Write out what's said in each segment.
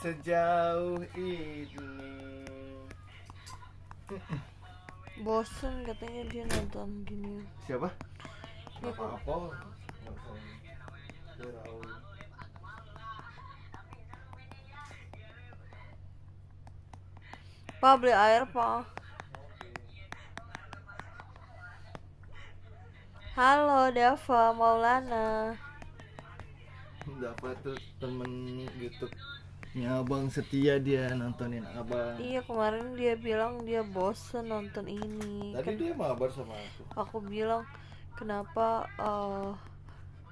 sejauh ini. Bosen katanya dia nonton gini. Siapa? Ya, Apa? Pak beli air Pak. Halo Dava Maulana. Dapat tuh temen YouTube-nya Abang setia, dia nontonin Abang. Iya kemarin dia bilang dia bosen nonton ini. Tadi dia mabar sama aku. Aku bilang kenapa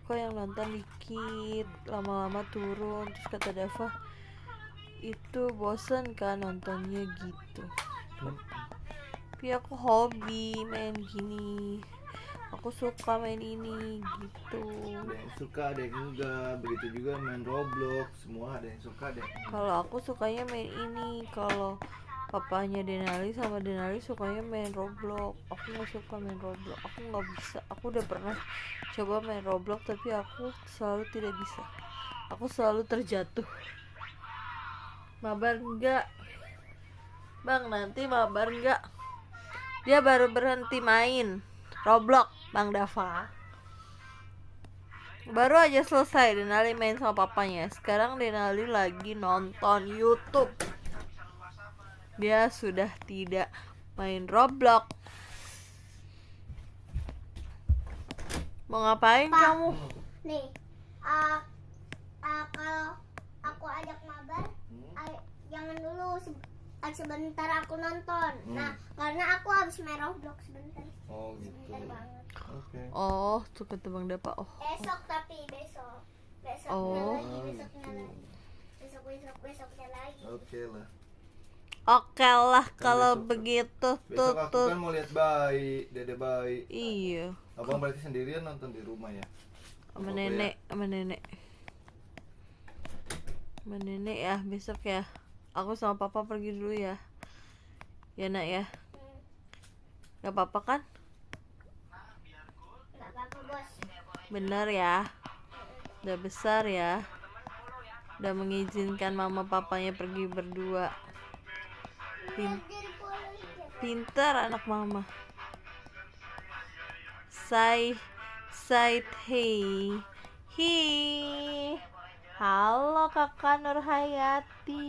kok yang nonton dikit, lama-lama turun. Terus kata Dava itu bosen kan nontonnya gitu. Tapi aku hobi main gini, aku suka main ini gitu. Ada yang suka, ada yang enggak. Begitu juga main Roblox, semua ada yang suka, ada yang enggak. Kalau aku sukanya main ini, kalau papanya Denali sama Denali sukanya main Roblox. Aku nggak suka main Roblox, aku nggak bisa. Aku udah pernah coba main Roblox tapi aku selalu tidak bisa. Aku selalu terjatuh. Mabar enggak? Bang, nanti mabar enggak? Dia baru berhenti main Roblox, Bang Dava. Baru aja selesai Denali main sama papanya. Sekarang Denali lagi nonton YouTube. Dia sudah tidak main Roblox. Mau ngapain Pak, kamu? nih, kalau aku ajak mabar, jangan dulu sebentar aku nonton. Nah, karena aku habis main Roblox sebentar. Oh gitu. Sebentar banget. Oke. Oh, tuh kata Bang Dapa. Oh. Besok tapi besok. Besoknya Oh. lagi, besoknya lagi. Besoknya lagi. Oke lah. Oke lah kalau besok- begitu Besok aku tutut. kan mau lihat bayi, dede bayi. Iya, Abang berarti sendirian nonton di rumah ya? sama Apa-apa nenek, sama nenek. Sama nenek ya besok ya. Aku sama papa pergi dulu ya. Ya nak ya. Gak apa-apa kan? Enggak apa-apa, Bos. Bener ya. Udah besar ya. Udah mengizinkan mama papanya pergi berdua. Pintar anak mama. Say hey. Hi. Halo Kakak Nurhayati.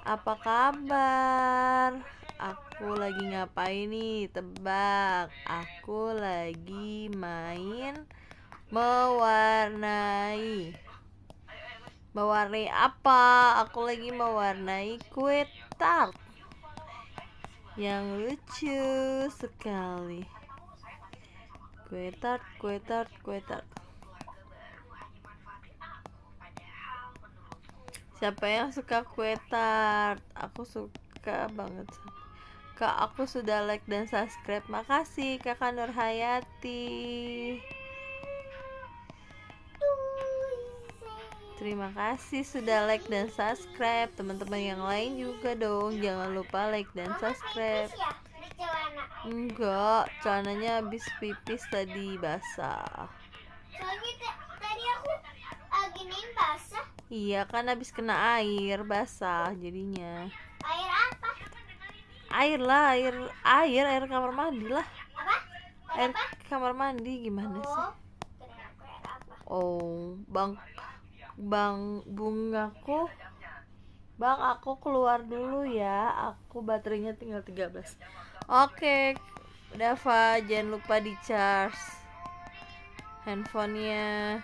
Apa kabar? Aku lagi ngapain nih? Tebak. Aku lagi main mewarnai. Mewarnai apa? Aku lagi mewarnai kue tart yang lucu sekali. Kue tart. Siapa yang suka kue tart? Aku suka banget. Kak, aku sudah like dan subscribe. Makasih Kakak Nurhayati. Terima kasih sudah like dan subscribe. Teman-teman yang lain juga dong. Jangan lupa like dan subscribe. Ya, di celana. Enggak, celananya habis pipis tadi basah. Soalnya tadi aku giniin basah. Iya kan habis kena air basah jadinya. Air apa? Air lah, air kamar mandi lah. Apa? Air kamar mandi gimana sih? Oh, kira aku air apa? Oh, Bang bungaku. Bang, aku keluar dulu ya. Aku baterainya tinggal 13. Oke, Dava, jangan lupa di charge handphonenya.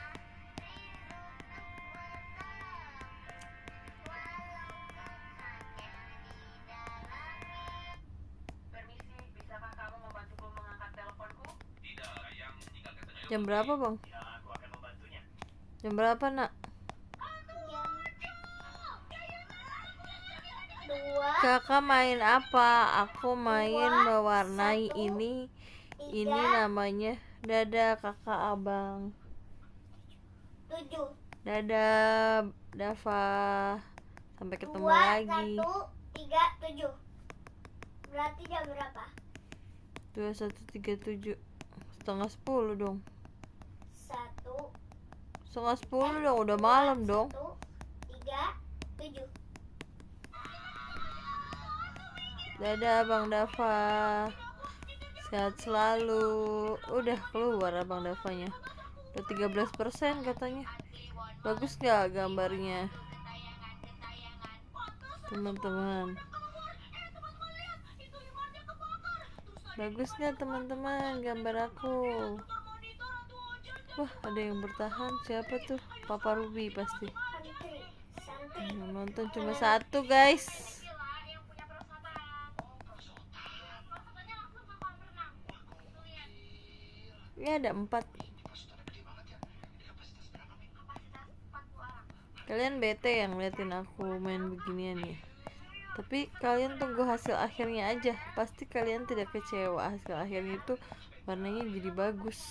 Jam berapa, Bang? Jam berapa, Nak? Dua. Kakak main apa? Aku main mewarnai ini. Ini namanya dadah kakak abang. 7. Dadah Dava. Sampai ketemu 2, lagi. 1, 3, 7. Berarti jam berapa? 21.37. Setengah 10 dong. 1, 9:30 dong, udah malam dong. 1, 3, 7. Dadah Bang Dava, sehat selalu. Udah keluar Abang Davanya, udah 13% katanya. Bagus gak gambarnya teman-teman? Bagus gak teman-teman gambar aku? Wah, ada yang bertahan. Siapa tuh? Papa Ruby pasti. Yang nonton cuma satu guys. Ini ada 4. Kalian bete yang ngeliatin aku main beginian ya. Tapi kalian tunggu hasil akhirnya aja. Pasti kalian tidak kecewa. Hasil akhirnya itu warnanya jadi bagus.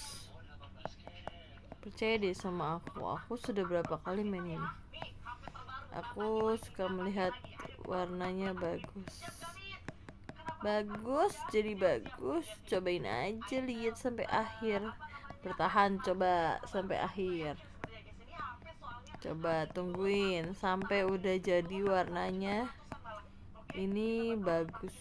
Percaya deh sama aku. Aku sudah berapa kali main ini. Aku suka melihat warnanya bagus. Bagus, jadi bagus. Cobain aja, lihat sampai akhir. Bertahan coba sampai akhir. Coba tungguin sampai udah jadi warnanya. Ini bagus.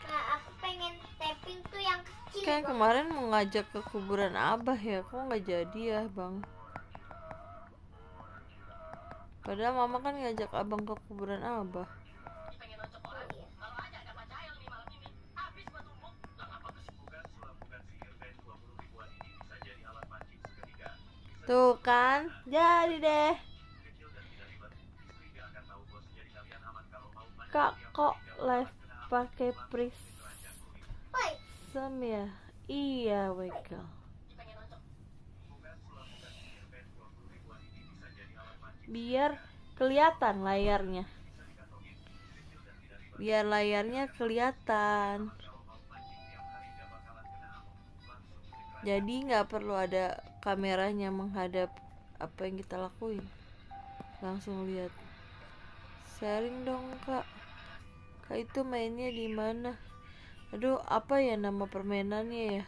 Aku pengen tapping tuh yang kecil. Kan kemarin mau ngajak ke kuburan Abah ya, kok nggak jadi ya Bang? Padahal Mama kan ngajak Abang ke kuburan Abah. Tuh kan, jadi deh. Kak, kok live pakai prism ya? Iya, Wekel. Biar kelihatan layarnya. Biar layarnya kelihatan. Jadi nggak perlu ada kameranya menghadap apa yang kita lakuin. Langsung lihat. Sharing dong Kak. Kak itu mainnya di mana? Aduh, apa ya nama permainannya ya?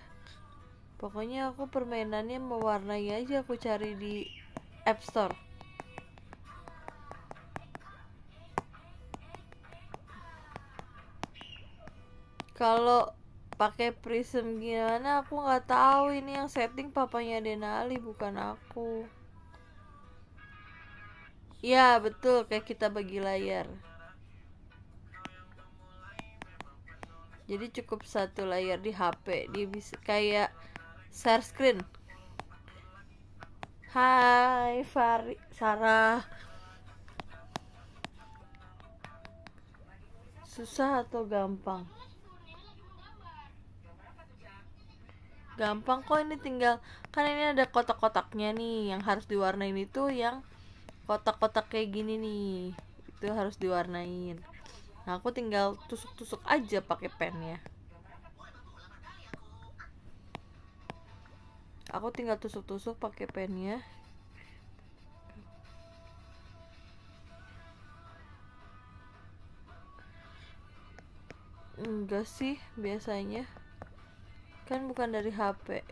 Pokoknya aku permainannya mewarnai aja, aku cari di App Store. Kalau pakai prism gimana aku nggak tahu. Ini yang setting papanya Denali, bukan aku. Ya betul, kayak kita bagi layar. Jadi cukup satu layar di HP. Dia bisa kayak share screen. Hai Sarah. Susah atau gampang? Gampang kok, ini tinggal, kan ini ada kotak-kotaknya nih yang harus diwarnain. Itu yang kotak-kotak kayak gini nih, itu harus diwarnain. Nah, aku tinggal tusuk-tusuk aja pakai pennya. Aku tinggal tusuk-tusuk pakai pennya. Enggak sih, biasanya kan bukan dari HP.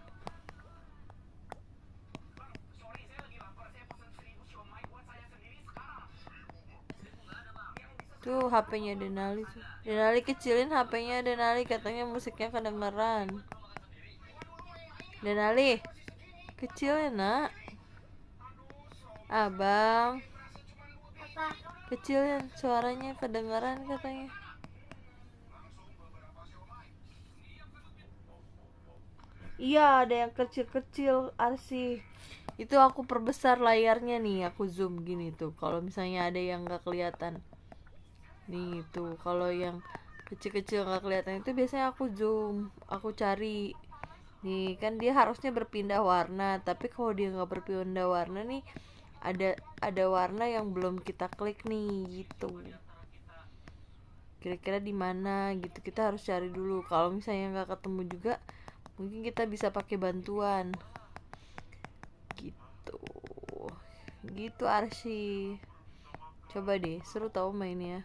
Tuh HP-nya Denali tuh. Denali kecilin HP-nya Denali, katanya musiknya kedengeran. Denali kecilin nak. Abang kecilin, suaranya kedengeran katanya. Iya, ada yang kecil-kecil Arsi. Itu aku perbesar layarnya nih, aku zoom gini tuh. Kalau misalnya ada yang nggak kelihatan. Nih tuh, kalau yang kecil-kecil nggak kelihatan itu biasanya aku zoom, aku cari. Nih kan dia harusnya berpindah warna, tapi kalau dia nggak berpindah warna nih, ada warna yang belum kita klik nih gitu. Kira-kira di mana gitu, kita harus cari dulu. Kalau misalnya nggak ketemu juga, mungkin kita bisa pakai bantuan gitu. gitu Arsy. Coba deh, seru tau mainnya.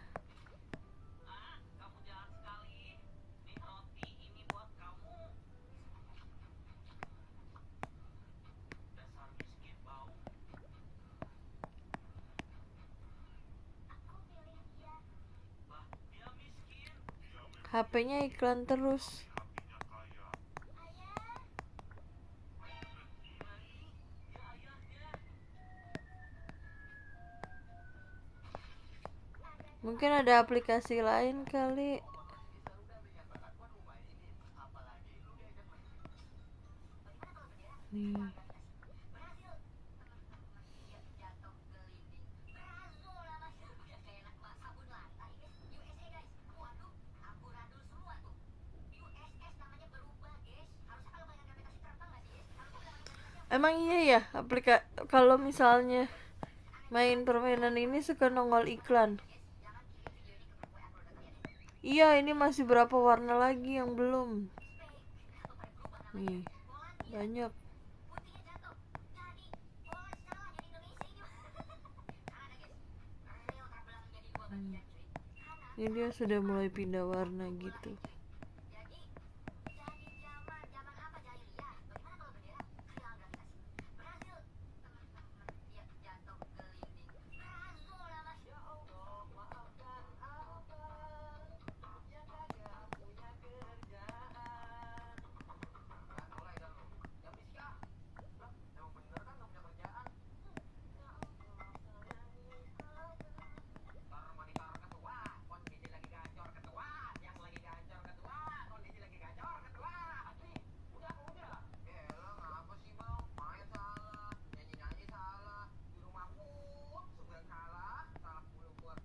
HP-nya iklan terus. Mungkin ada aplikasi lain kali. Nih. Emang iya ya, kalau misalnya main permainan ini suka nongol iklan. Iya, ini masih berapa warna lagi yang belum. Nih, banyak. Ini dia sudah mulai pindah warna gitu.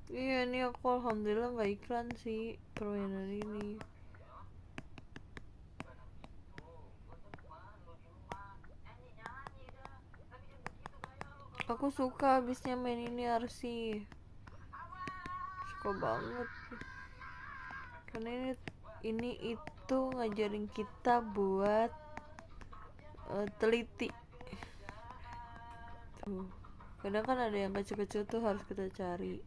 Iya, ini aku alhamdulillah nggak iklan sih permainan ini. Aku suka abisnya main ini Arsy. Suka banget. Karena ini itu ngajarin kita buat teliti. Tuh. Kadang kan ada yang kecil-kecil tuh harus kita cari.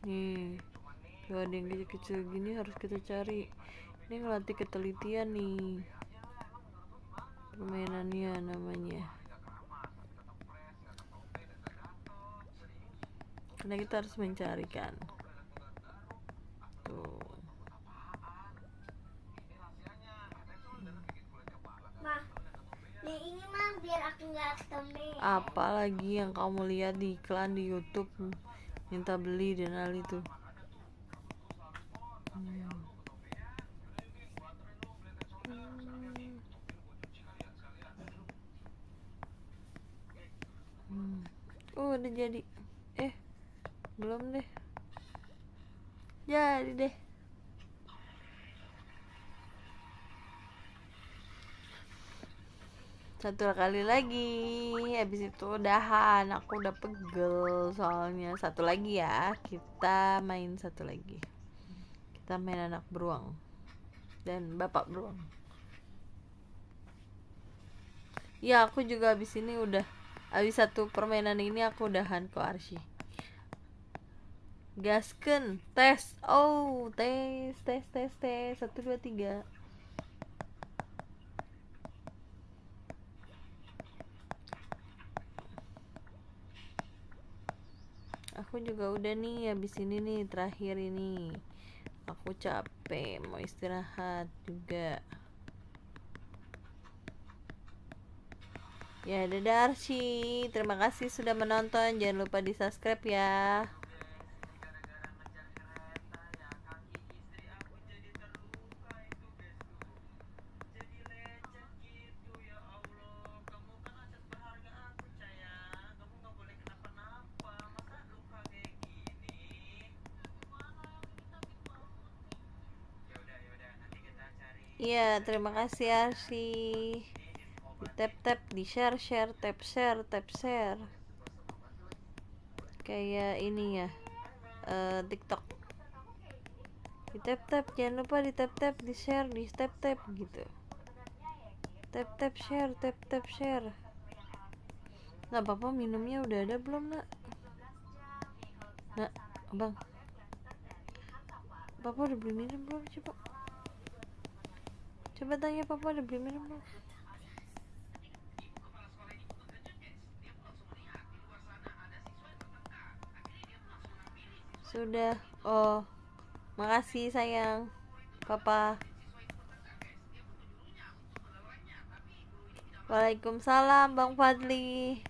Nih, kalau ada yang kecil-kecil gini harus kita cari. Ini ngelatih ketelitian nih. Permainannya namanya. Karena kita harus mencari kan. Tuh. Mah, ini mah biar aku nggak ketemu. Apalagi yang kamu lihat di iklan di YouTube, minta beli Denali tuh. Udah jadi. Belum deh. Jadi deh. Satu kali lagi, habis itu udahan. Aku udah pegel soalnya. Satu lagi ya, kita main satu lagi. Kita main anak beruang dan bapak beruang. Ya, aku juga habis ini udah. Habis satu permainan ini aku udahan kok Arsy. Gasken, tes. Oh, tes. 1 2 3. Aku juga udah nih, habis ini nih terakhir ini. Aku capek, mau istirahat juga. Ya, dadah Arsy. Terima kasih sudah menonton. Jangan lupa di subscribe ya. Iya, terima kasih Arsy. Di tap di share, tap share. Kayak ini ya, TikTok. Di tap tap, jangan lupa di tap tap, di share, di tap tap gitu. Tap tap share, tap tap share. Nah, papa minumnya udah ada belum, nak? Nak, abang, papa udah beli minum belum? Coba tanya papa udah beli minum belum? Sudah. Oh, makasih sayang papa. Waalaikumsalam Bang Fadli.